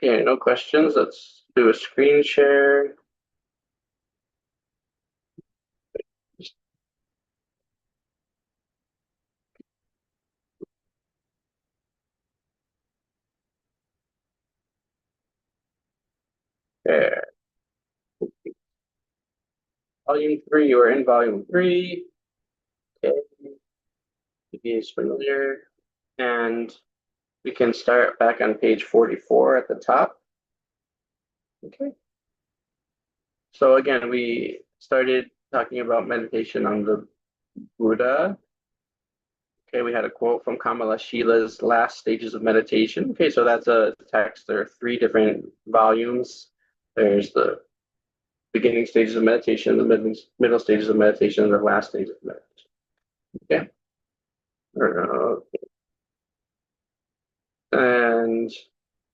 Okay, no questions. Let's do a screen share. There. Volume 3, we're in volume 3. Okay, maybe it's familiar. And we can start back on page 44 at the top. Okay. So again, we started talking about meditation on the Buddha. Okay, we had a quote from Kamala Shila's Last Stages of Meditation. Okay, so that's a text. There are 3 different volumes. There's the beginning stages of meditation, the middle stages of meditation, and the last stages of meditation. Okay. And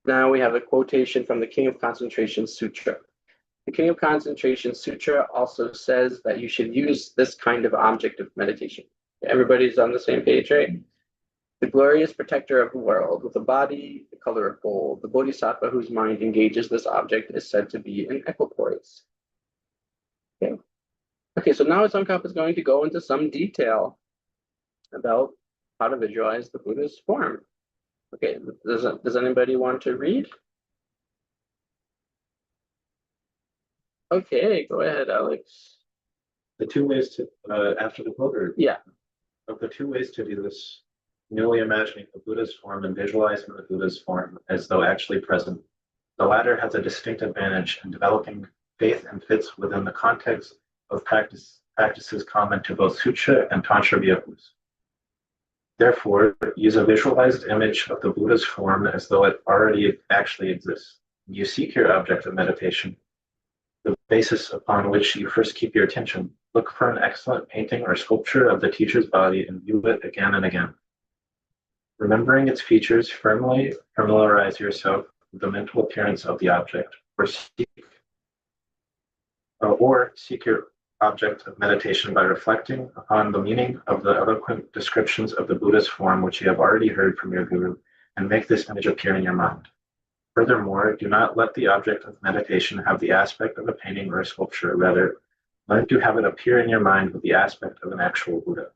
now we have a quotation from the King of Concentration Sutra. The King of Concentration Sutra also says that you should use this kind of object of meditation. Everybody's on the same page, right? The glorious protector of the world, with a body the color of gold, the bodhisattva whose mind engages this object is said to be in equipoise. Okay. Okay, so now Tsongkhapa is going to go into some detail about how to visualize the Buddha's form. Okay, does anybody want to read? Okay, go ahead, Alex. The 2 ways to, after the quote, or Yeah. of the 2 ways to do this, newly imagining the Buddha's form and visualizing the Buddha's form as though actually present. The latter has a distinct advantage in developing faith and fits within the context of practices common to both Sutra and Tantra vehicles. Therefore, use a visualized image of the Buddha's form as though it already actually exists. You seek your object of meditation, the basis upon which you first keep your attention. Look for an excellent painting or sculpture of the teacher's body and view it again and again. Remembering its features, firmly familiarize yourself with the mental appearance of the object, or seek your object of meditation by reflecting upon the meaning of the eloquent descriptions of the Buddha's form which you have already heard from your guru, and make this image appear in your mind. Furthermore, do not let the object of meditation have the aspect of a painting or a sculpture. Rather, learn to have it appear in your mind with the aspect of an actual Buddha.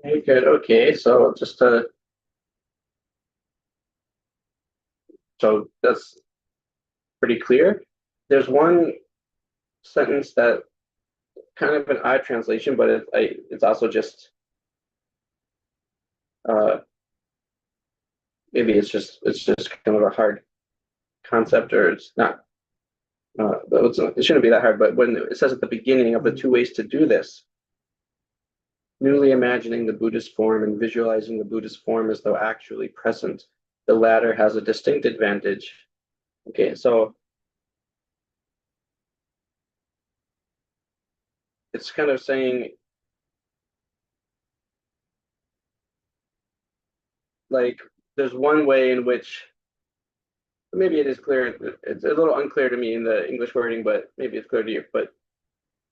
Very good. Okay, so so that's pretty clear. There's one sentence that kind of an odd translation, but it's also just maybe it's just kind of a hard concept, or it's not. It shouldn't be that hard. But when it says at the beginning of the 2 ways to do this, newly imagining the Buddha's form and visualizing the Buddha's form as though actually present, the latter has a distinct advantage. Okay, so it's kind of saying, like, there's one way in which maybe it is clear. It's a little unclear to me in the English wording, but maybe it's clear to you. But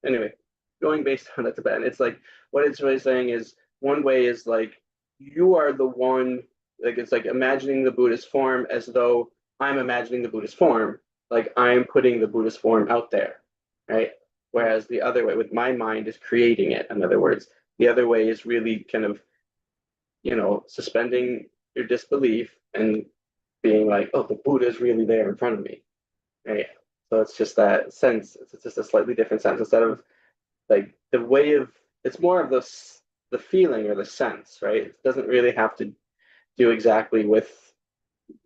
anyway, going based on the Tibetan, it's like what it's really saying is one way is like you are the one, like it's like imagining the Buddhist form as though I'm imagining the Buddhist form, like I'm putting the Buddhist form out there, right? Whereas the other way with my mind is creating it. In other words, the other way is really kind of, suspending your disbelief and being like, oh, the Buddha is really there in front of me, right? So it's just that sense. It's just a slightly different sense instead of like the way of. It's more of the feeling or the sense, right? It doesn't really have to do exactly with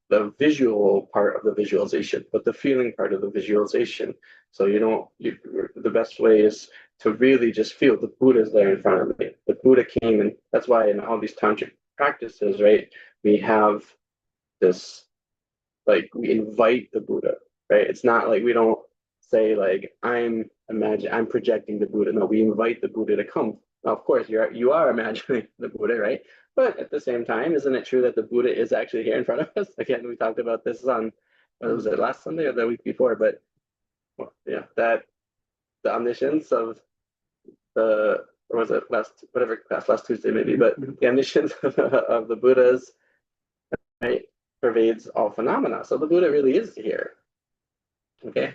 the visual part of the visualization, but the feeling part of the visualization. So the best way is to really just feel the Buddha is there in front of me. The Buddha came, and that's why in all these tantric practices, right, we have this, like we invite the Buddha, right? It's not like we don't say like I'm projecting the Buddha. No, we invite the Buddha to come. Now, of course, you are imagining the Buddha, right? But at the same time, isn't it true that the Buddha is actually here in front of us? Again, we talked about this on, what was it, last Sunday or the week before? But well, yeah, that the omniscience of the, or was it last Tuesday maybe? But the omniscience of the Buddhas, right? pervades all phenomena. So the Buddha really is here. Okay.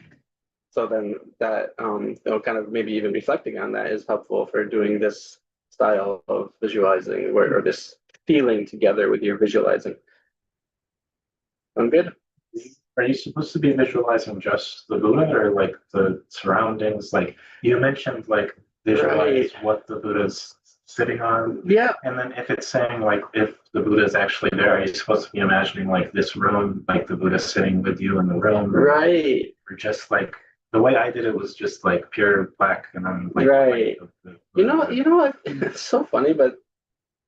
So then that kind of maybe even reflecting on that is helpful for doing this style of visualizing or this feeling together with your visualizing. I'm good. Are you supposed to be visualizing just the Buddha or like the surroundings? Like you mentioned, like visualize what the Buddha's sitting on. Yeah. And then if it's saying like if the Buddha is actually there, are you supposed to be imagining like this room, like the Buddha sitting with you in the room? Right. Or just like the way I did it was just like pure black and then like right. the It's so funny, but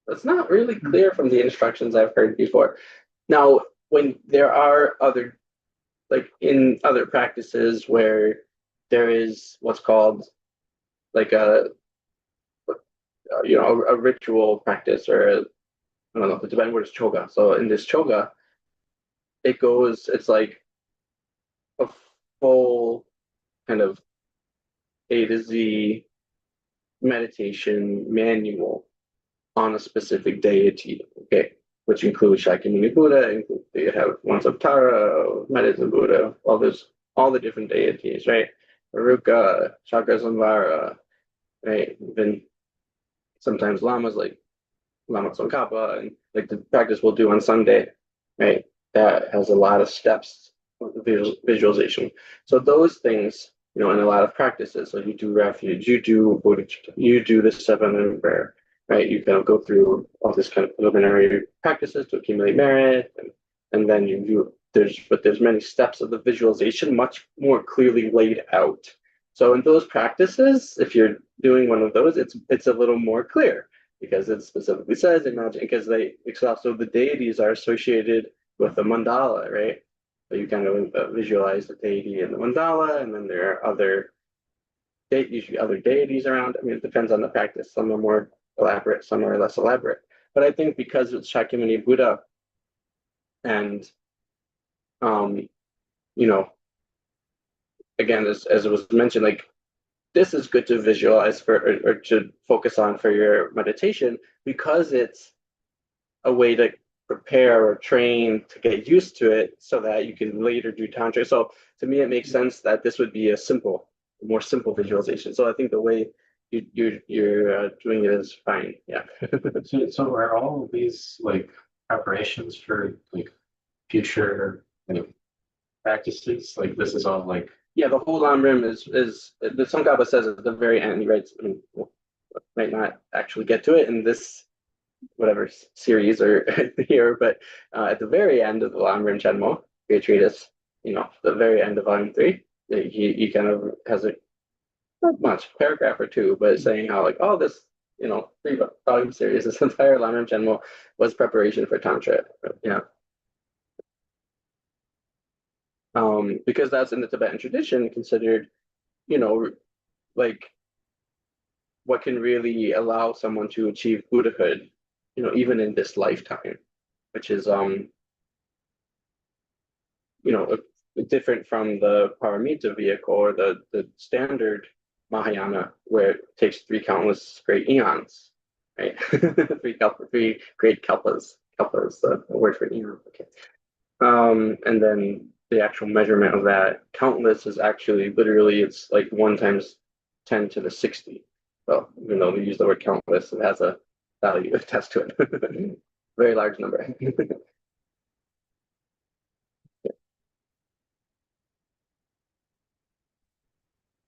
it's not really clear from the instructions I've heard before. Now, when there are other, like in other practices where there is what's called like a ritual practice or I don't know, the Tibetan word is choga. So in this choga, it's like a full kind of A to Z meditation manual on a specific deity, okay, which includes Shakyamuni Buddha, they have ones of Tara, Medicine Buddha, all the different deities, right? Aruka, Chakrazamvara, right? Even sometimes lamas like Lama Tsongkhapa and like the practice we'll do on Sunday, right? That has a lot of steps of visualization. So those things, in a lot of practices. So you do refuge, you do bodhicitta, you do the seven and prayer, right? You kind of go through all this kind of preliminary practices to accumulate merit, and then you do there's many steps of the visualization much more clearly laid out. So in those practices, if you're doing one of those, it's a little more clear because it specifically says imagine because because also the deities are associated with the mandala, right? So you kind of visualize the deity in the mandala, and then there are usually other deities around. I mean, it depends on the practice. Some are more elaborate, some are less elaborate. But I think because it's Shakyamuni Buddha, and um, you know, again, as it was mentioned, like this is good to visualize for or to focus on for your meditation because it's a way to prepare or train to get used to it so that you can later do tantra. So to me, it makes sense that this would be a more simple visualization. So I think the way you're doing it is fine. Yeah. So are all of these like preparations for like future like practices? Like this is all like Yeah, the whole Lam Rim is the Tsongkhapa says at the very end. He writes, I mean, we'll, might not actually get to it in this whatever series or here, but at the very end of the Lam Rim Chenmo, Great Treatise, the very end of volume 3, he kind of has a not much paragraph or two, but saying how like oh this 3 volume series, this entire Lam Rim Chenmo was preparation for Tantra. Yeah. Because that's in the Tibetan tradition considered, you know, like what can really allow someone to achieve Buddhahood, even in this lifetime, which is you know, different from the Paramita vehicle or the standard Mahayana, where it takes 3 countless great eons, right? Three great kalpas. Kalpas, the word for eon. Okay. And then the actual measurement of that countless is actually literally it's like 1 × 10⁻60. So even though we use the word countless, it has a value attached to it. Very large number.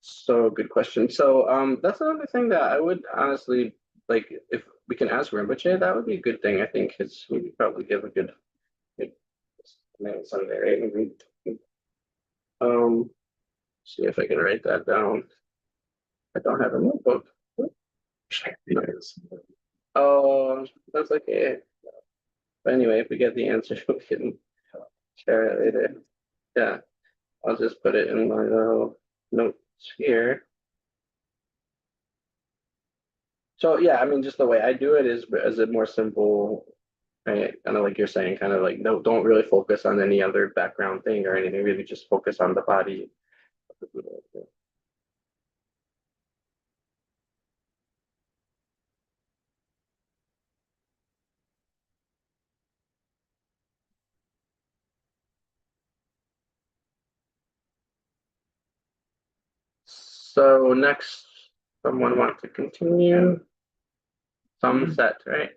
So good question. So that's another thing that I would honestly like if we can ask Rinpoche, that would be a good thing. I think because we could probably give a good Sunday, right? Um, see if I can write that down. I don't have a notebook. Oh, that's okay. But anyway, if we get the answer, we can share it later. Yeah, I'll just put it in my little notes here. So yeah, I mean, just the way I do it is a more simple, right? Kind of like you're saying, kind of like no, don't really focus on any other background thing or anything. Really, just focus on the body. So next, someone want to continue? Some set, right?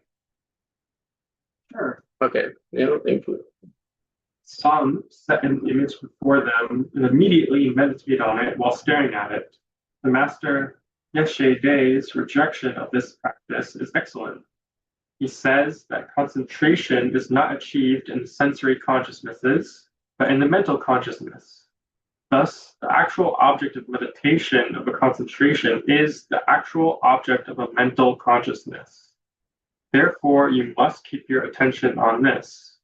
Sure. Okay, thank you. Some set an image before them and immediately meditate on it while staring at it. The master Yeshe Dei's rejection of this practice is excellent. He says that concentration is not achieved in the sensory consciousnesses, but in the mental consciousness. Thus, the actual object of meditation of a concentration is the actual object of a mental consciousness. Therefore, you must keep your attention on this.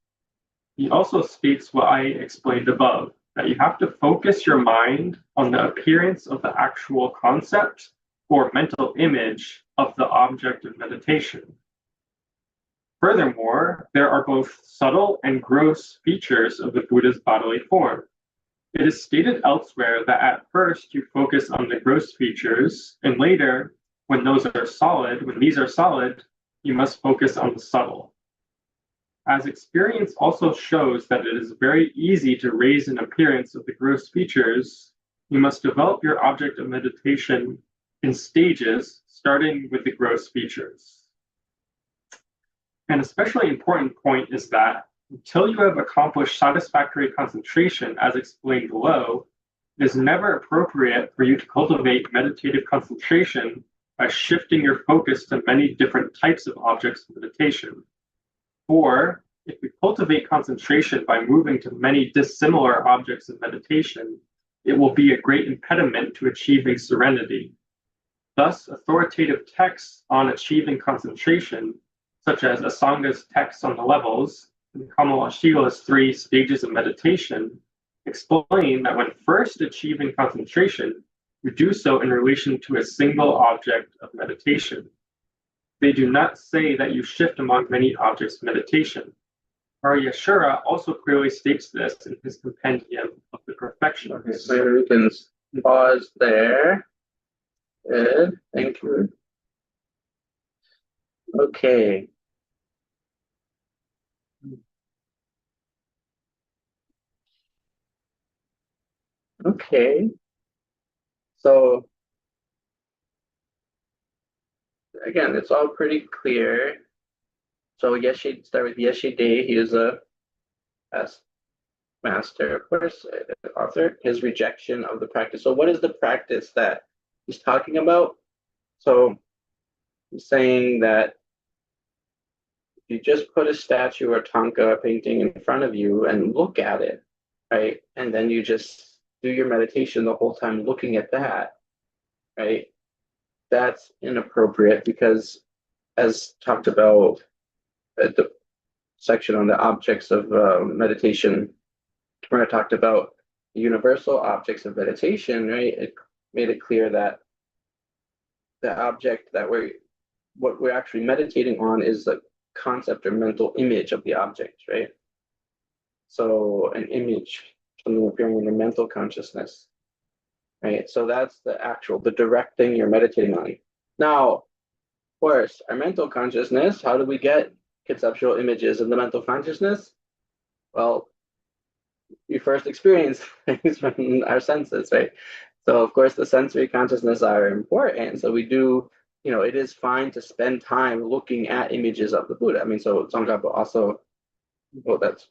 He also speaks what I explained above, that you have to focus your mind on the appearance of the actual concept or mental image of the object of meditation. Furthermore, there are both subtle and gross features of the Buddha's bodily form. It is stated elsewhere that at first you focus on the gross features, and later, when these are solid, you must focus on the subtle. As experience also shows that it is very easy to raise an appearance of the gross features, you must develop your object of meditation in stages, starting with the gross features. An especially important point is that until you have accomplished satisfactory concentration, as explained below, it is never appropriate for you to cultivate meditative concentration by shifting your focus to many different types of objects of meditation. Or, if we cultivate concentration by moving to many dissimilar objects of meditation, it will be a great impediment to achieving serenity. Thus, authoritative texts on achieving concentration, such as Asanga's text on the levels and Kamalashila's 3 stages of meditation, explain that when first achieving concentration, you do so in relation to a single object of meditation. They do not say that you shift among many objects of meditation. Aryashura also clearly states this in his Compendium of the Perfections. Okay, so we can pause there. Good, thank you. Okay. Okay. So again, it's all pretty clear. So start with Yeshe Dei. He is a master, of course, author. His rejection of the practice. So what is the practice that he's talking about? So he's saying that if you just put a statue or Tanka painting in front of you and look at it, right? And then you just do your meditation the whole time looking at that, right? That's inappropriate because, as talked about at the section on the objects of meditation, where I talked about the universal objects of meditation, right? It made it clear that the object that what we're actually meditating on is the concept or mental image of the object, right? So an image, something appearing in your mental consciousness, right? So that's the direct thing you're meditating on. Now, of course, our mental consciousness, how do we get conceptual images in the mental consciousness? Well, we first experience things from our senses, right? So of course the sensory consciousness are important. So we do, it is fine to spend time looking at images of the Buddha. I mean, so Tsongkhapa also, well, that's,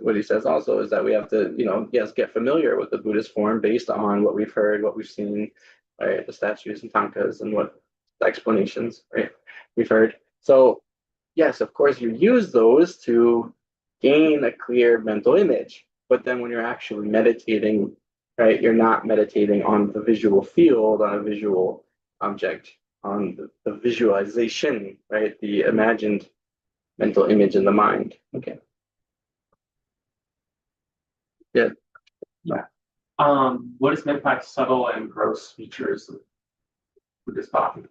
what he says also is that we have to, yes, get familiar with the Buddhist form based on what we've heard, what we've seen, right? The statues and tankas and what the explanations, right? We've heard. So yes, of course, you use those to gain a clear mental image. But then when you're actually meditating, right, you're not meditating on the visual field, on a visual object, on the visualization, right? The imagined mental image in the mind. Okay. Yeah. What is meant by subtle and gross features of Buddhist body?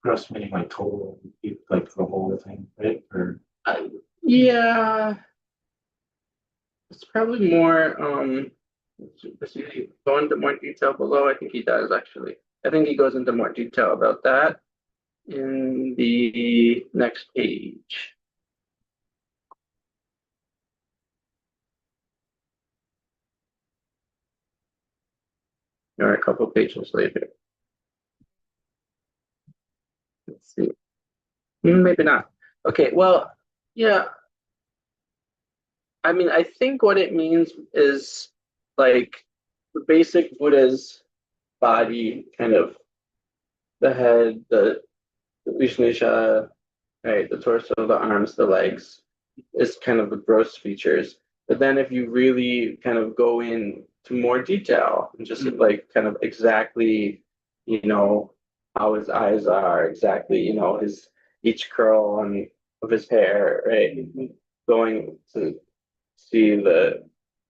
Gross meaning like total, like the whole thing, right? Or Yeah. It's probably more, does he go into more detail below? I think he does actually. I think he goes into more detail about that. in the next page. Or a couple pages later. Let's see. Maybe not. Okay, well, yeah. I mean, I think what it means is like the basic Buddha's body, kind of the head, the Vishnisha, right, the torso, the arms, the legs, is kind of the gross features. But then if you really kind of go into more detail and just like kind of exactly, how his eyes are, exactly, his each curl of his hair, right? Going to see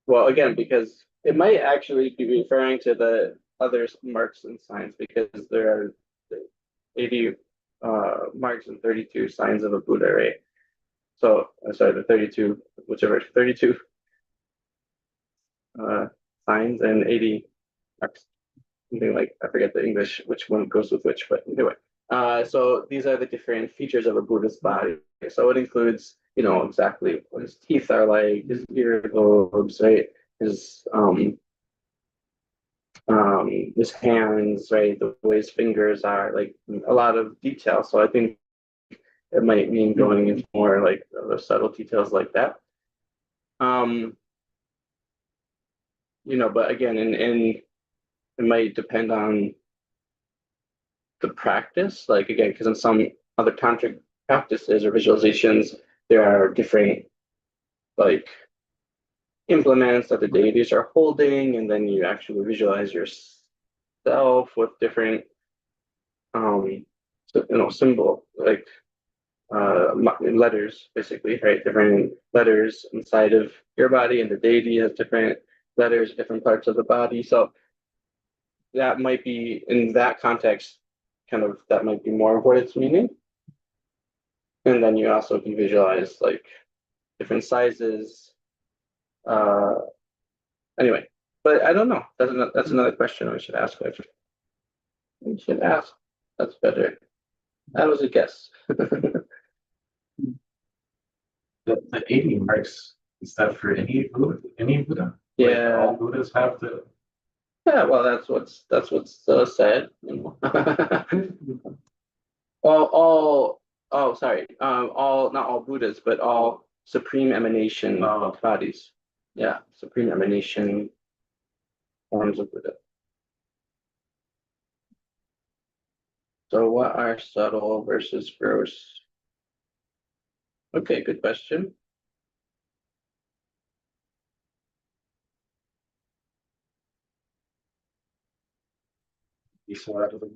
well, again, because it might actually be referring to the other marks and signs because there are 80 marks and 32 signs of a Buddha, right? So, sorry, the 32, whichever, 32 signs and 80 marks. Something like, I forget the English, which one goes with which, but anyway. So these are the different features of a Buddha's body. So it includes, exactly what his teeth are like, his ear lobes, right? His hands, right? The way his fingers are, like a lot of detail. So I think it might mean going into more like the subtle details like that. But again, and it might depend on the practice. Like again, because in some other tantric practices or visualizations, there are different like implements that the deities are holding, and then you actually visualize yourself with different symbol like letters, basically, right? Different letters inside of your body, and the deity has different letters, different parts of the body. So that might be in that context, kind of that might be more of what it's meaning. And then you also can visualize like different sizes. Uh, anyway, but I don't know. That's another question we should ask later. We should ask. That's better. That was a guess. The 80 marks, is that for any Buddha? Any Buddha? Like, Yeah. all Buddhas have the. Yeah, well, that's what's said. all oh sorry, all not all Buddhas, but all supreme emanation bodies. Yeah, supreme emanation forms of Buddha. So what are subtle versus gross? Okay, good question. He saw out of the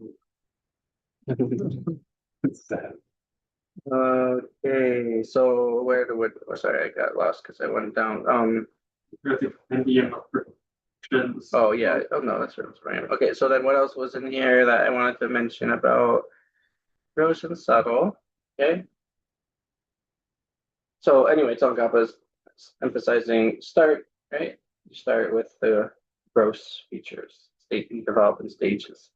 movie. It's sad. Okay, so where do we? Oh, sorry, I got lost because I went down. Indian predictions. Oh yeah. Oh no, that's right. Okay, so then what else was in here that I wanted to mention about gross and subtle? Okay. So anyway, Tsongkhapa is emphasizing start, right? You start with the gross features, state and develop in stages.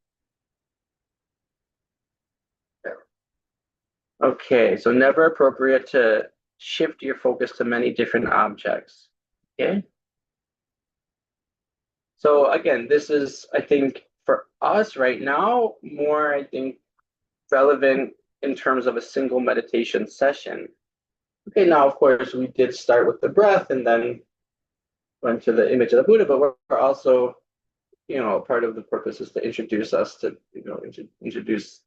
Okay, so never appropriate to shift your focus to many different objects. Okay. So again, this is, I think, for us right now, more, I think, relevant in terms of a single meditation session. Okay, now, of course, we did start with the breath and then went to the image of the Buddha, but we're also, part of the purpose is to introduce us to, introduce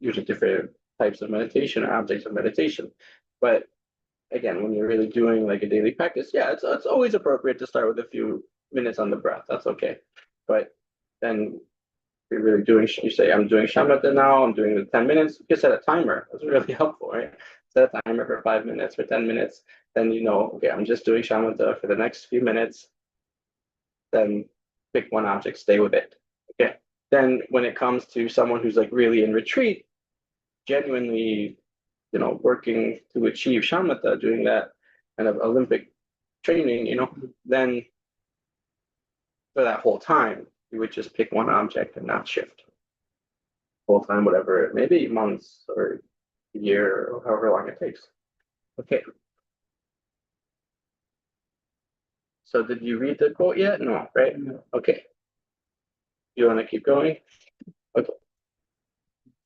usually different types of meditation or objects of meditation. But again, when you're really doing like a daily practice, yeah, it's always appropriate to start with a few minutes on the breath. That's okay. But then you're really doing, you say, I'm doing shamatha now, I'm doing the 10 minutes, you can set a timer. That's really helpful, right? Set a timer for 5 minutes, for 10 minutes. Then okay, I'm just doing shamatha for the next few minutes. Then pick one object, stay with it. Okay. Then when it comes to someone who's like really in retreat, genuinely, working to achieve shamatha, doing that kind of Olympic training, then for that whole time, you would just pick one object and not shift. full time, whatever, maybe months or a year or however long it takes. Okay. So did you read the quote yet? No, right? Okay. You want to keep going? Okay.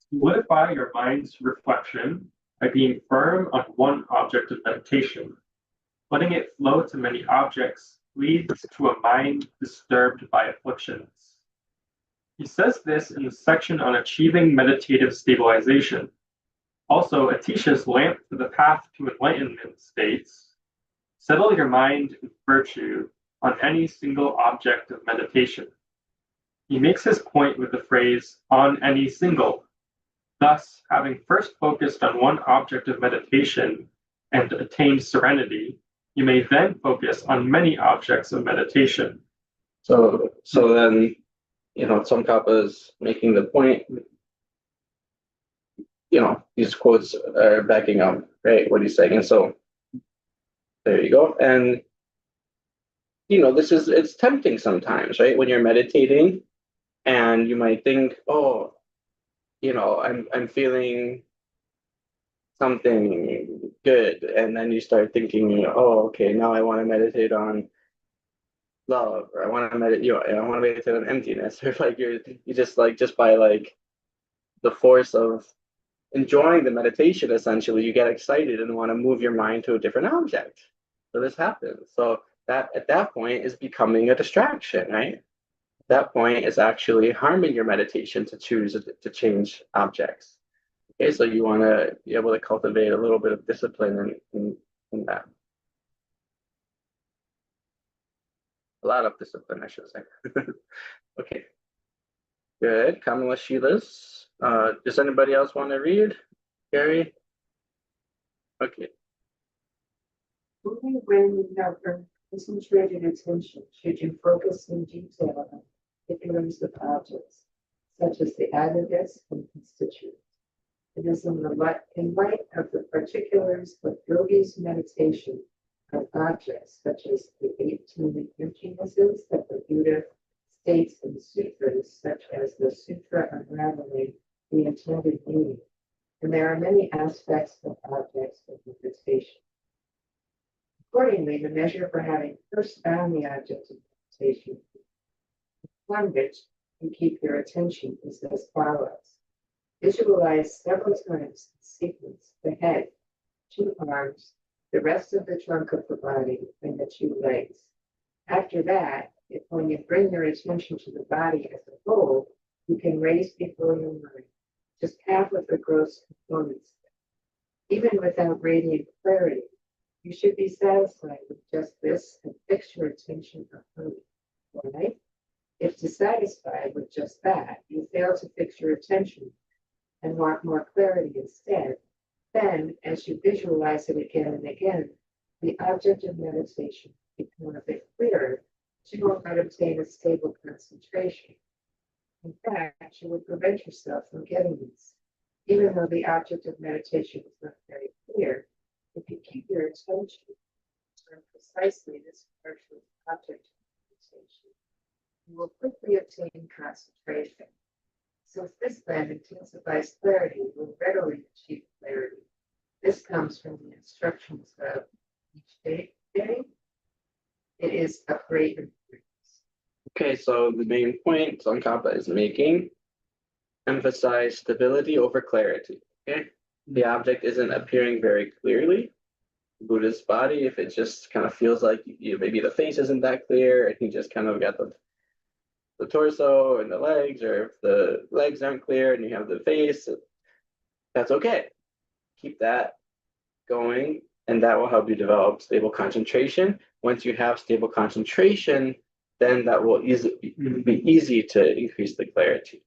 Solidify your mind's reflection by being firm on one object of meditation. Letting it flow to many objects leads to a mind disturbed by afflictions. He says this in the section on achieving meditative stabilization. Also, Atisha's lamp to the path to enlightenment states, settle your mind in virtue on any single object of meditation. He makes his point with the phrase, on any single. Thus, having first focused on one object of meditation and attained serenity, you may then focus on many objects of meditation. So then, Tsongkhapa is making the point, these quotes are backing up, right, what he's saying. And so there you go. And, it's tempting sometimes, right? When you're meditating and you might think, oh, I'm feeling something good. And then you start thinking, oh, okay, now I want to meditate on love, or I want to meditate, I want to meditate on emptiness, or like you just by like the force of enjoying the meditation, essentially, you get excited and want to move your mind to a different object. So this happens. So that at that point is becoming a distraction, right? At that point is actually harming your meditation to choose to change objects. Okay, so you want to be able to cultivate a little bit of discipline in that. A lot of discipline, I should say. Okay. Good. Kamala Sheila's. Does anybody else want to read? Gary? Okay. Only when you have concentrated attention should you focus in detail on particulars of objects, such as the aggregates and constituents. It is in light of the particulars of yogi's meditation of objects, such as the 18 emptinesses that the Buddha states in sutras, such as the Sutra Unraveling the Intended Meaning. And there are many aspects of objects of meditation. Accordingly, the measure for having first found the object of meditation, upon which you keep your attention, is as follows. Visualize several times in sequence the head, 2 arms, the rest of the trunk of the body, and the 2 legs. After that, when you bring your attention to the body as a whole, you can raise before your mind just half of the gross components. Even without radiant clarity, you should be satisfied with just this and fix your attention upon it. Right? If dissatisfied with just that, you fail to fix your attention and want more clarity instead, then, as you visualize it again and again, the object of meditation becomes a bit clearer, you will not obtain a stable concentration. In fact, you would prevent yourself from getting this. Even though the object of meditation is not very clear, if you keep your attention on precisely this partial object of meditation, you will quickly obtain concentration. Since this then intensifies clarity, you will readily achieve clarity. This comes from the instructions of each day. It is of great importance. Okay, so the main point Tsongkhapa is making, emphasize stability over clarity. Okay, the object isn't appearing very clearly. Buddha's body, if it just kind of feels like maybe the face isn't that clear, and he just kind of got the torso and the legs, or if the legs aren't clear and you have the face, that's okay. Keep that going, and that will help you develop stable concentration. Once you have stable concentration, then that will be easy to increase the clarity.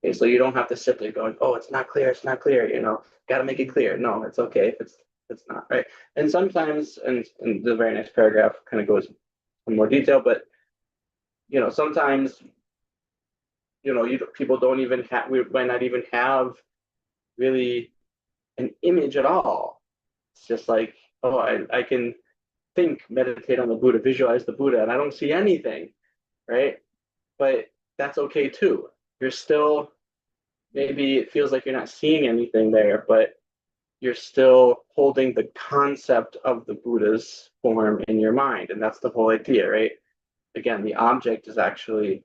Okay, so you don't have to sit there going, oh, it's not clear, got to make it clear. No, it's okay if it's not, right? And sometimes, and the very next paragraph kind of goes in more detail, but sometimes people don't even have, we might not even have really an image at all. It's just like, oh, I can meditate on the Buddha, visualize the Buddha, and I don't see anything, right? But that's okay too. You're still maybe it feels like you're not seeing anything there, but you're still holding the concept of the Buddha's form in your mind. And that's the whole idea, right? Again, the object is actually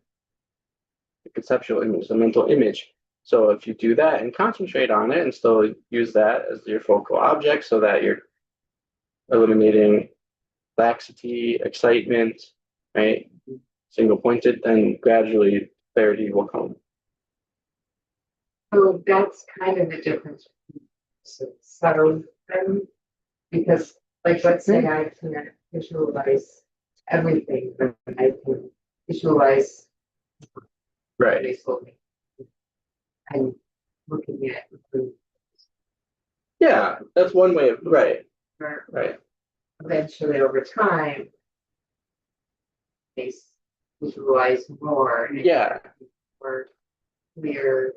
the conceptual image, the mental image. So if you do that and concentrate on it and still use that as your focal object so that you're eliminating laxity, excitement, right? Single pointed, then gradually clarity will come. So that's kind of the difference. So subtle, because like, let's say I can visualize everything, but I can visualize Right. basically. I'm looking at the Yeah, that's one way of right. or Right. eventually over time. They visualize more. And Yeah. more clear.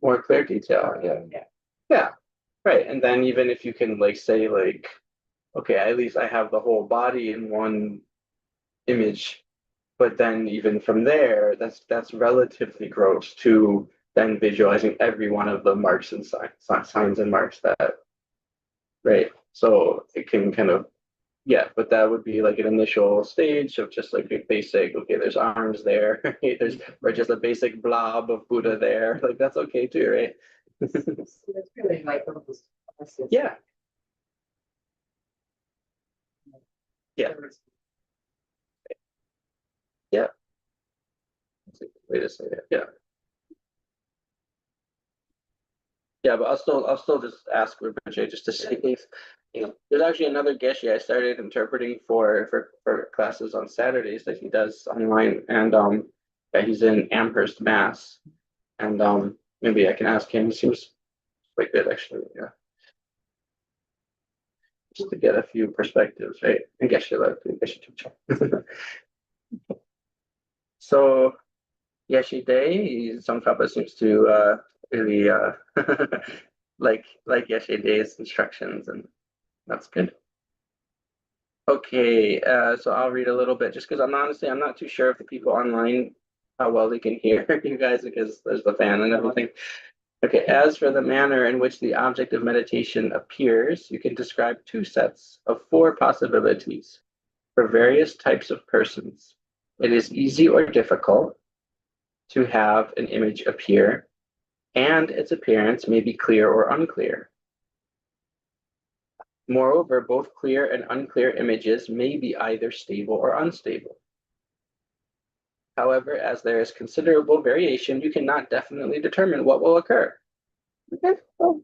More clear detail. Yeah. Yeah. Yeah. Right. And then even if you can like say like, okay, at least I have the whole body in one image, but then even from there, that's relatively gross to then visualizing every one of the marks and signs and marks that, right? So it can kind of, yeah, but that would be like an initial stage of just like a basic, okay, there's arms there, right? There's or just a basic blob of Buddha there. Like that's okay too, right? So it's really like almost. Yeah. Yeah. Yeah. That's a good way to say it. Yeah. Yeah, but I'll still just ask Rinpoche just to say, there's actually another Geshe I started interpreting for classes on Saturdays that he does online, and yeah, he's in Amherst, Mass, and maybe I can ask him. He seems quite good actually. Yeah, just to get a few perspectives, right? And Geshe too. So Yeshi Day, Tsongkhapa seems to really like Yeshi Day's instructions, and that's good. Okay, so I'll read a little bit just because I'm not too sure if the people online how well they can hear you guys because there's the fan and everything. Okay, as for the manner in which the object of meditation appears, you can describe two sets of four possibilities for various types of persons. It is easy or difficult to have an image appear, and its appearance may be clear or unclear. Moreover, both clear and unclear images may be either stable or unstable. However, as there is considerable variation, you cannot definitely determine what will occur. Okay, well,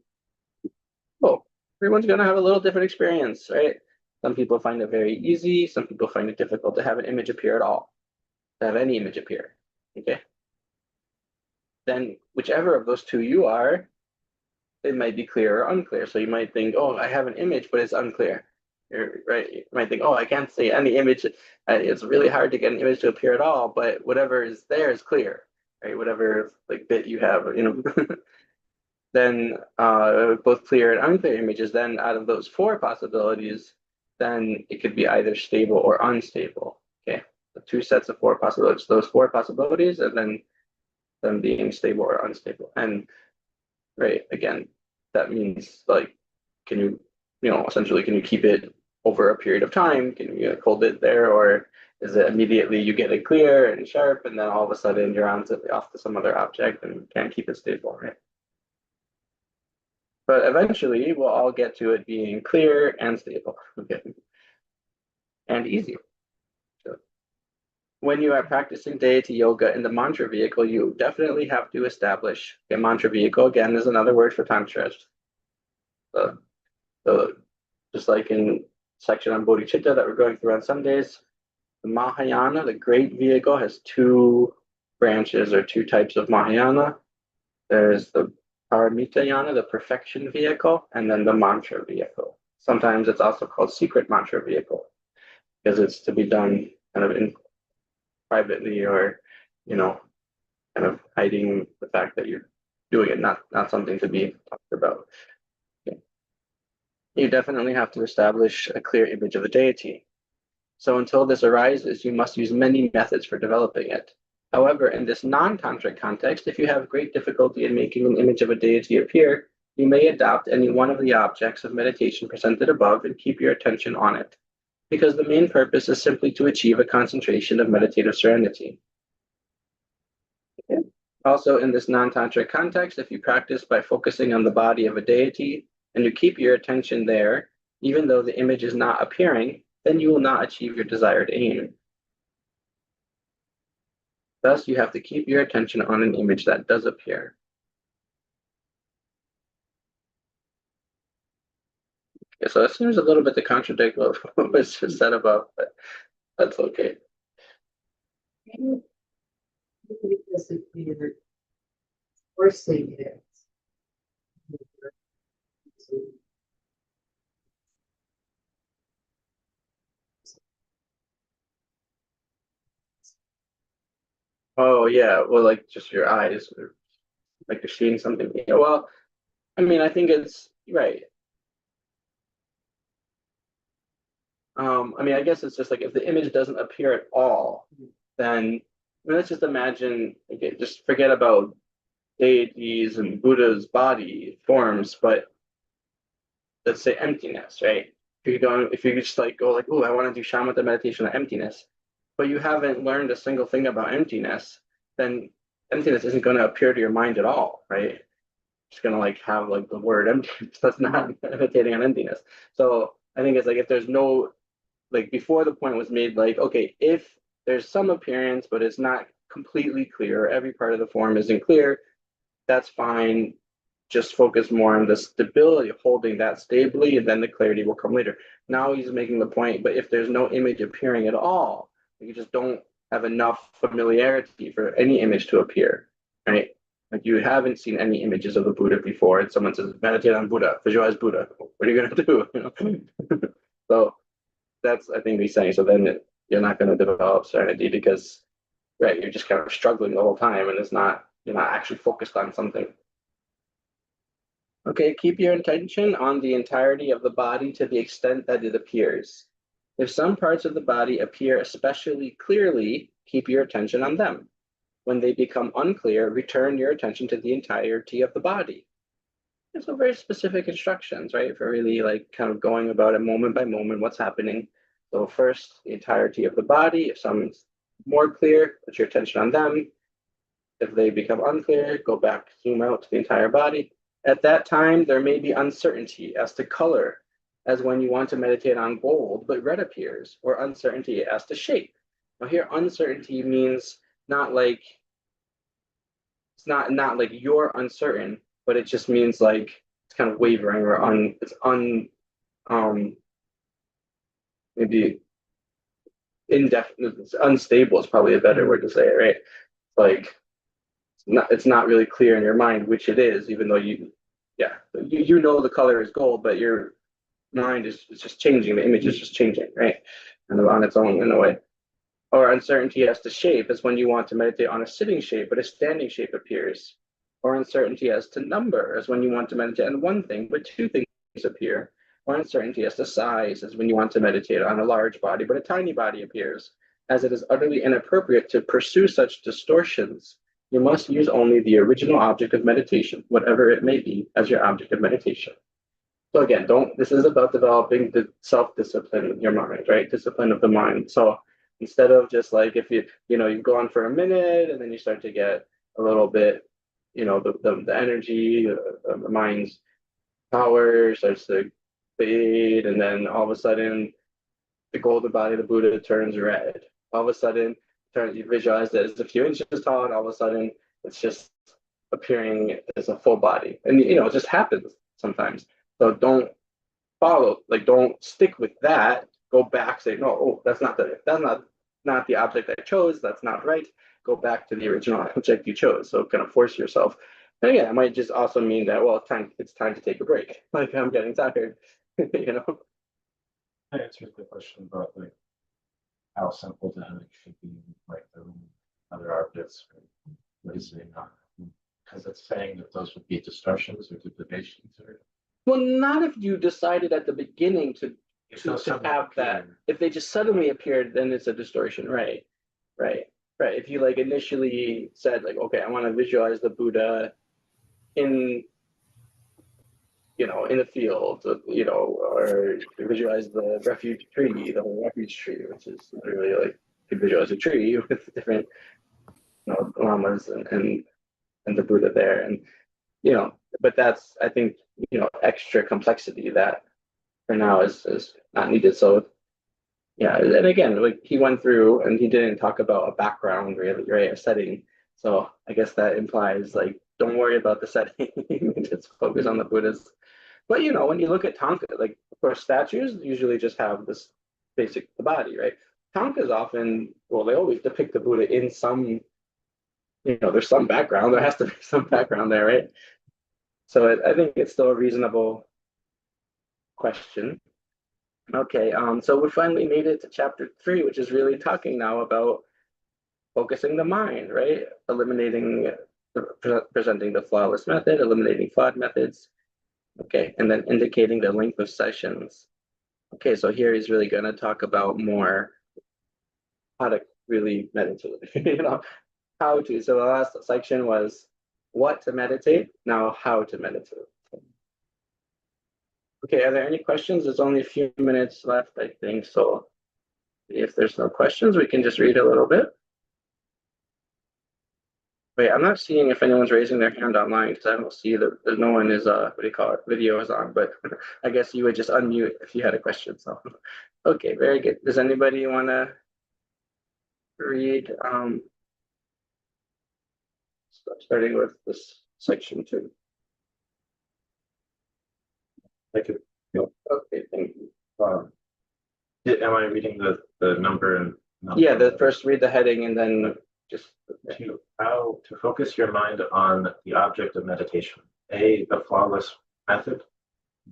everyone's going to have a little different experience, right? Some people find it very easy. Some people find it difficult to have an image appear at all, to have any image appear. Okay. Then whichever of those two you are, it might be clear or unclear. So you might think, oh, I have an image, but it's unclear. Right? You might think, oh, I can't see any image. It's really hard to get an image to appear at all, but whatever is there is clear, right? Whatever like bit you have, Then both clear and unclear images, then out of those four possibilities, then it could be either stable or unstable. Okay, the two sets of four possibilities, those four possibilities, and then them being stable or unstable. And right, again, that means like, can you, essentially, can you keep it over a period of time? Can you hold it there, or is it immediately you get it clear and sharp, and then all of a sudden you're off to some other object and can't keep it stable, right? But eventually we'll all get to it being clear and stable, okay, and easy. So when you are practicing deity yoga in the mantra vehicle, you definitely have to establish a mantra vehicle. Again, is another word for tantra. So just like in section on bodhicitta that we're going through on Sundays, the Mahayana, the great vehicle, has two branches or two types of Mahayana. There's the Paramitayana, the perfection vehicle, and then the mantra vehicle. Sometimes it's also called secret mantra vehicle because it's to be done kind of in privately or, kind of hiding the fact that you're doing it, not something to be talked about. Okay. You definitely have to establish a clear image of the deity. So until this arises, you must use many methods for developing it. However, in this non-tantric context, if you have great difficulty in making an image of a deity appear, you may adopt any one of the objects of meditation presented above and keep your attention on it, because the main purpose is simply to achieve a concentration of meditative serenity. Okay. Also, in this non-tantric context, if you practice by focusing on the body of a deity and you keep your attention there, even though the image is not appearing, then you will not achieve your desired aim. Thus, you have to keep your attention on an image that does appear. Okay, so it seems a little bit to contradict what was just said above, but that's okay. Because if you're forcing it. Oh yeah, well, like just your eyes, or like you're seeing something. Yeah, well, I mean, I think it's right. I mean, I guess it's just like if the image doesn't appear at all, then I mean, let's just imagine, okay, just forget about deities and Buddha's body forms, but let's say emptiness, right? If you just like go like, oh, I want to do shamatha meditation on emptiness, but you haven't learned a single thing about emptiness, then emptiness isn't going to appear to your mind at all, right? Just going to like have like the word emptiness. That's not meditating on emptiness. So I think it's like if there's no, like before the point was made, like, okay, if there's some appearance, but it's not completely clear, every part of the form isn't clear, that's fine. Just focus more on the stability of holding that stably, and then the clarity will come later. Now he's making the point, but if there's no image appearing at all, you just don't have enough familiarity for any image to appear, right? Like you haven't seen any images of the Buddha before, and someone says, meditate on Buddha, visualize Buddha. What are you going to do? You know? So that's, I think, he's saying. So then you're not going to develop serenity because, right, you're just kind of struggling the whole time, and you're not actually focused on something. Okay, keep your attention on the entirety of the body to the extent that it appears. If some parts of the body appear especially clearly, keep your attention on them. When they become unclear, return your attention to the entirety of the body. There's some very specific instructions, right, for really like kind of going about it moment by moment, what's happening. So first, the entirety of the body. If someone's more clear, put your attention on them. If they become unclear, go back, zoom out to the entire body. At that time, there may be uncertainty as to color, as when you want to meditate on gold, but red appears, or uncertainty as to shape. Now here, uncertainty means not like, it's not like you're uncertain, but it just means like it's kind of wavering or maybe indefinite, unstable is probably a better word to say it, right? Like it's not really clear in your mind which it is, even though you know the color is gold, but your mind is just changing. The image is just changing, right? And on its own in a way. Or uncertainty as to shape is when you want to meditate on a sitting shape, but a standing shape appears. Or uncertainty as to number is when you want to meditate on one thing, but two things appear. Or uncertainty as to size is when you want to meditate on a large body, but a tiny body appears. As it is utterly inappropriate to pursue such distortions, you must use only the original object of meditation, whatever it may be, as your object of meditation. So again, this is about developing the self-discipline in your mind, right? Discipline of the mind. So instead of just like if you go on for a minute and then you start to get a little bit, the energy, the mind's power starts to fade, and then all of a sudden the golden body of the Buddha turns red. All of a sudden, you visualize that it's a few inches tall, and all of a sudden it's just appearing as a full body. And it just happens sometimes. So don't don't stick with that. Go back, say, no, that's not the object I chose. That's not right. Go back to the original object you chose. So kind of force yourself. And again, it might just also mean that, well, it's time to take a break. Like I'm getting tired, That answers the question about like how simple the image should be, like the other objects, what is it not? Because it's saying that those would be distortions or duplications or. Well, not if you decided at the beginning to have that. If they just suddenly appeared, then it's a distortion, right? Right. right, if you like initially said like, okay, I want to visualize the Buddha in, in the field, or visualize the refuge tree, the whole refuge tree, which is literally like you visualize a tree with different, lamas and the Buddha there, and but that's, I think, extra complexity that for now is not needed. So yeah, and again, like he went through and he didn't talk about a background really, right? A setting. So I guess that implies like don't worry about the setting, just focus on the Buddhas. But when you look at Tanka, like of course statues usually just have this basic the body, right? Tankas often, well, they always depict the Buddha in some, there's some background. There has to be some background there, right? So I think it's still a reasonable question. Okay, so we finally made it to chapter 3, which is really talking now about focusing the mind, right? Eliminating, presenting the flawless method, eliminating flawed methods. Okay, and then indicating the length of sessions. Okay, so here he's really going to talk about more how to really meditate, how to. So the last section was what to meditate, now how to meditate. Okay, are there any questions? There's only a few minutes left, I think. So if there's no questions, we can just read a little bit. Wait, I'm not seeing if anyone's raising their hand online because I don't see that no one is, what do you call it, video is on, but I guess you would just unmute if you had a question. So, okay, very good. Does anybody want to read, starting with this section 2? Thank you. Okay, thank you. Am I reading the number and? Yeah, first read the heading and then just. How to focus your mind on the object of meditation. A, the flawless method.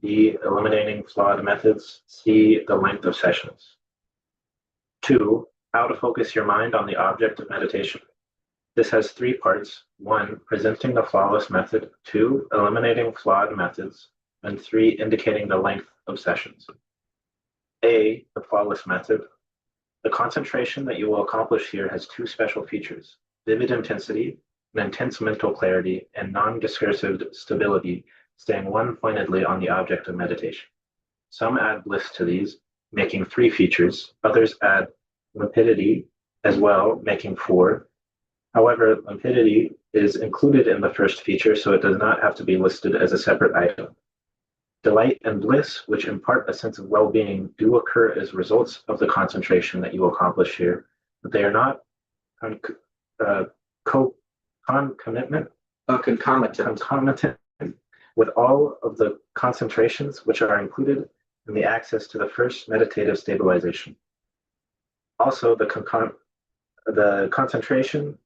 B, eliminating flawed methods. C, the length of sessions. 2, how to focus your mind on the object of meditation. This has 3 parts. 1, presenting the flawless method. 2, eliminating flawed methods. And 3, indicating the length of sessions. A, the flawless method. The concentration that you will accomplish here has 2 special features: vivid intensity, and intense mental clarity, and non-discursive stability, staying one-pointedly on the object of meditation. Some add bliss to these, making 3 features. Others add limpidity as well, making 4. However, limpidity is included in the first feature, so it does not have to be listed as a separate item. Delight and bliss, which impart a sense of well-being, do occur as results of the concentration that you accomplish here, but they are not concomitant with all of the concentrations which are included in the access to the first meditative stabilization. Also, the concentration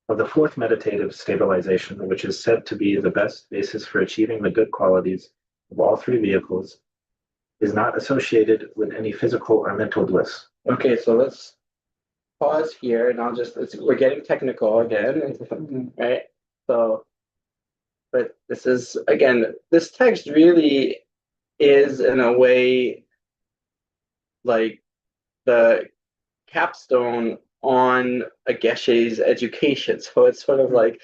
of the 4th meditative stabilization, which is said to be the best basis for achieving the good qualities of all 3 vehicles, is not associated with any physical or mental bliss. Okay, so let's pause here and we're getting technical again, right? So, but this is, again, this text really is in a way like the capstone on a Geshe's education. So it's sort of like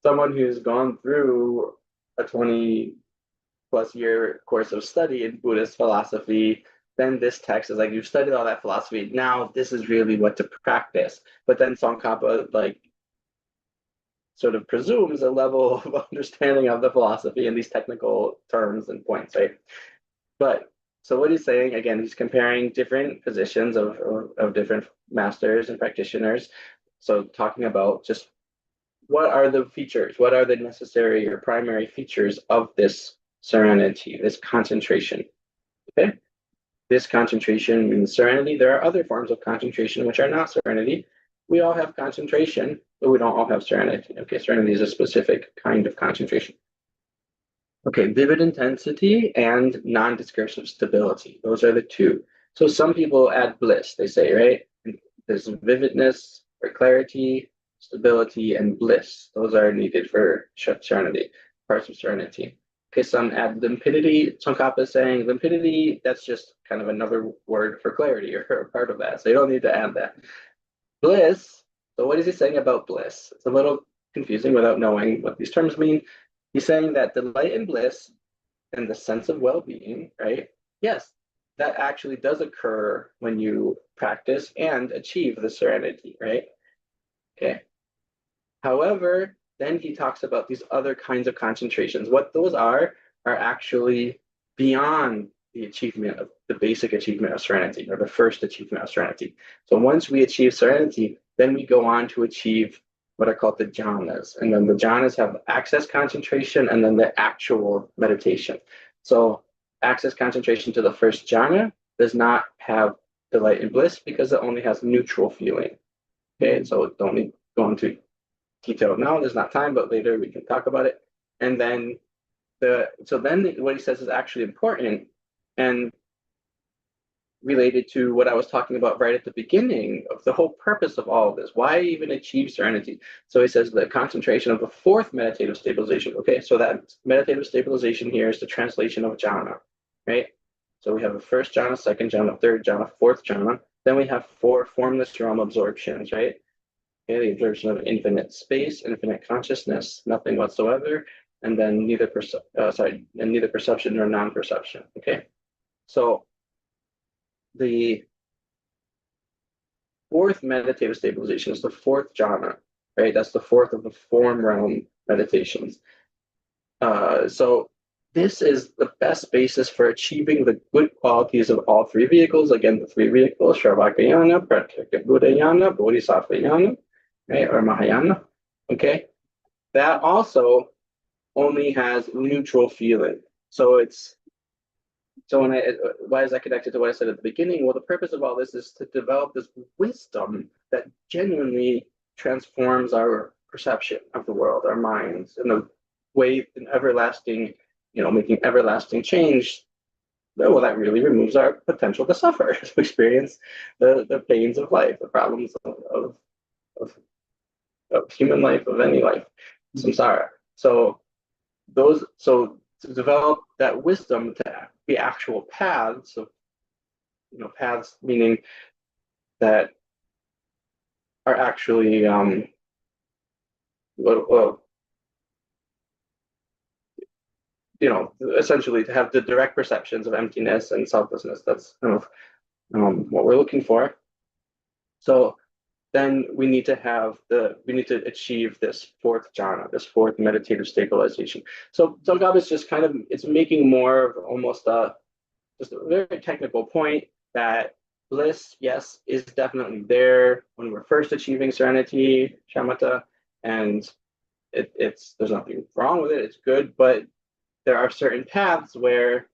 someone who's gone through a 20+ year course of study in Buddhist philosophy. Then this text is like, you've studied all that philosophy. Now this is really what to practice. But then Tsongkhapa sort of presumes a level of understanding of the philosophy in these technical terms and points, right? But so what he's saying, again, he's comparing different positions of different masters and practitioners. So talking about just what are the features, what are the necessary or primary features of this serenity, this concentration. Okay, this concentration means serenity. There are other forms of concentration which are not serenity. We all have concentration, but we don't all have serenity. Okay, serenity is a specific kind of concentration. Okay, vivid intensity and non-discursive stability. Those are the 2. So some people add bliss, they say, right? There's vividness or clarity, stability, and bliss. Those are needed for serenity, parts of serenity. Okay, some add limpidity. Tsongkhapa is saying limpidity, that's just kind of another word for clarity or a part of that. So you don't need to add that. Bliss So what is he saying about bliss? It's a little confusing without knowing what these terms mean. He's saying that delight and bliss and the sense of well-being, right? Yes, that actually does occur when you practice and achieve the serenity, right? Okay. However, then he talks about these other kinds of concentrations. What those are actually beyond the achievement of the basic achievement of serenity or the first achievement of serenity. So once we achieve serenity, then we go on to achieve what are called the jhanas. And then the jhanas have access concentration and then the actual meditation. So access concentration to the first jhana does not have delight and bliss because it only has neutral feeling. Okay, so don't need go into detail now. There's not time, but later we can talk about it. And then what he says is actually important and related to what I was talking about right at the beginning of the whole purpose of all of this. Why even achieve serenity? So he says the concentration of the fourth meditative stabilization. Okay, so that meditative stabilization here is the translation of jhana, right? So we have a first jhana, second jhana, third jhana, fourth jhana. Then we have four formless realm absorptions, right? Okay, the absorption of infinite space, infinite consciousness, nothing whatsoever, and then neither perception nor non-perception. Okay, so the fourth meditative stabilization is the fourth jhana, right? That's the fourth of the form realm meditations. So this is the best basis for achieving the good qualities of all three vehicles. Again, the three vehicles: Shravakayana, Pratyeka Bodhisattvayana, right, or Mahayana. Okay, that also only has neutral feeling. So why is that connected to what I said at the beginning? Well, the purpose of all this is to develop this wisdom that genuinely transforms our perception of the world, our minds, in a way, in everlasting, making everlasting change. Well, that really removes our potential to suffer, to experience the pains of life, the problems of human life, of any life, samsara. So to develop that wisdom to be actual paths of, paths meaning that are actually, well, essentially to have the direct perceptions of emptiness and selflessness. That's kind of what we're looking for. So then we need to achieve this fourth jhana, this fourth meditative stabilization. So Tsongkhapa is just it's making more of almost just a very technical point that bliss, yes, is definitely there when we're first achieving serenity, shamatha, and there's nothing wrong with it. It's good, but there are certain paths where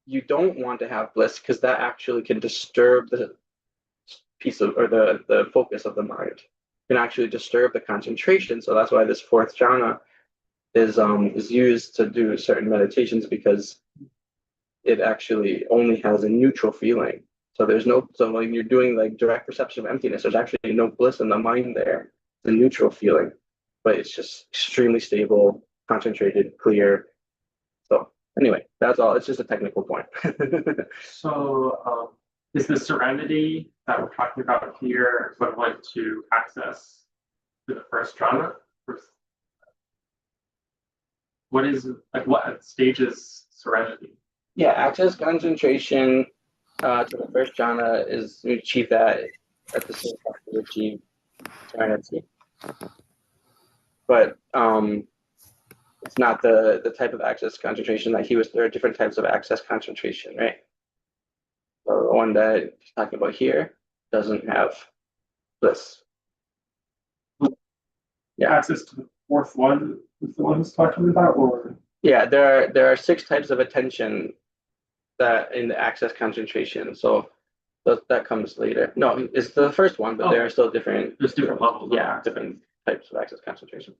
you don't want to have bliss because that actually can disturb the piece of, or the focus of the mind, can actually disturb the concentration. So that's why this fourth jhana is used to do certain meditations, because it actually only has a neutral feeling. So when you're doing like direct perception of emptiness, there's actually no bliss in the mind there. It's a neutral feeling, but it's just extremely stable, concentrated, clear. So anyway, that's all. It's just a technical point. So, is the serenity that we're talking about here equivalent to access to the first jhana? What stage is serenity? Yeah, access concentration to the first jhana is to achieve that at the same time to achieve serenity. But it's not the type of access concentration that there are different types of access concentration, right? So the one that he's talking about here doesn't have bliss. Yeah. Access to the fourth one is the one he's talking about, or? Yeah, there are 6 types of attention that in the access concentration. So that comes later. No, it's the first one, but there are still different. There's different levels. Yeah, different types of access concentration.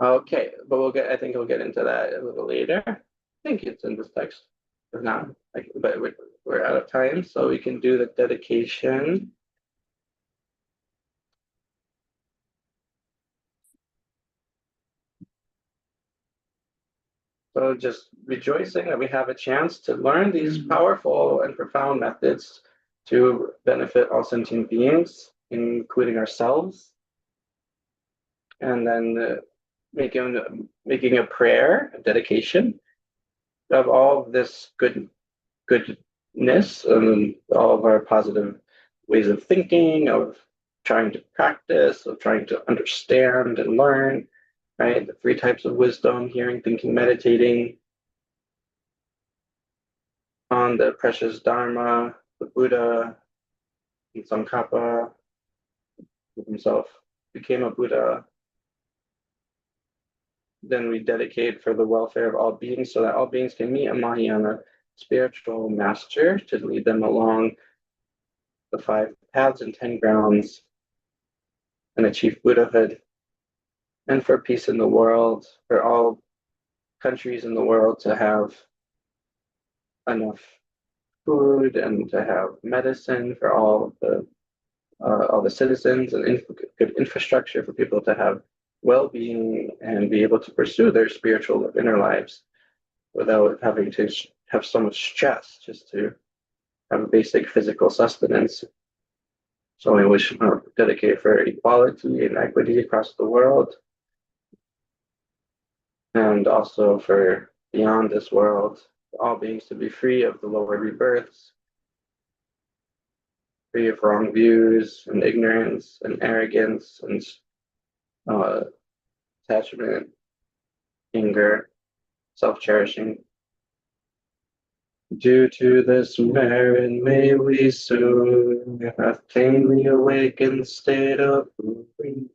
Okay, but I think we'll get into that a little later. I think it's in this text. If not, but we're out of time, so we can do the dedication. So just rejoicing that we have a chance to learn these powerful and profound methods to benefit all sentient beings. including ourselves, and then making a prayer, a dedication of all of this goodness and all of our positive ways of thinking, of trying to practice, of trying to understand and learn, right? The three types of wisdom: hearing, thinking, meditating, on the precious Dharma, the Buddha, and Tsongkhapa, who himself became a Buddha. Then we dedicate for the welfare of all beings so that all beings can meet a Mahayana spiritual master to lead them along the 5 paths and 10 grounds and achieve Buddhahood. And for peace in the world, for all countries in the world to have enough food and to have medicine for all the citizens, and good infrastructure for people to have well-being and be able to pursue their spiritual inner lives without having to have so much stress just to have a basic physical sustenance. So we wish dedicate for equality and equity across the world, and also for beyond this world, all beings to be free of the lower rebirths, free of wrong views and ignorance and arrogance and attachment, anger, self-cherishing. Due to this merit, may we soon attain the awakened state of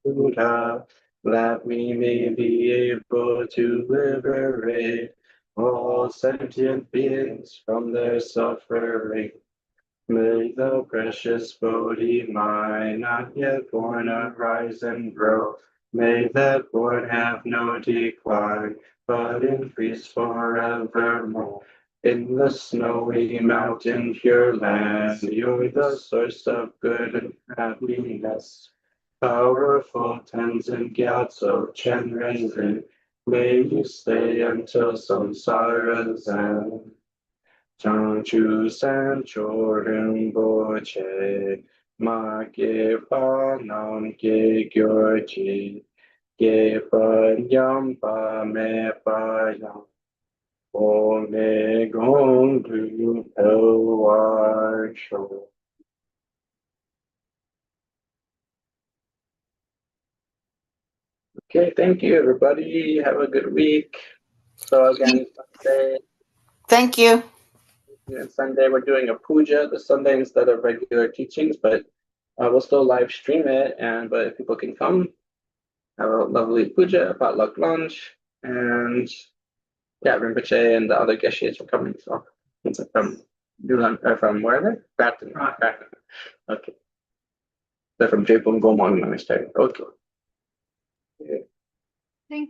Buddha, that we may be able to liberate all sentient beings from their suffering. May the precious Bodhi mind not yet born arise and grow. May that born have no decline, but increase forevermore. In the snowy mountain pure land, you're the source of good and happiness. Powerful Tenzin Gyatso Chenrezig, may you stay until samsara's end. Chanchu Sancho Rinpoche, Ma Ge Pa Nam Ge Gyorji, Ge Pa Nyam Pa Me Pa Yam. Okay, thank you, everybody. Have a good week. So again, Thank you. Sunday we're doing a puja this Sunday instead of regular teachings, but we'll still live stream it. But if people can come, have a lovely puja, potluck lunch, and yeah, Rinpoche and the other geshes are coming. So from where are they? Grattan. Okay. They're from Japun Gomong Monastery. Okay. Thank you.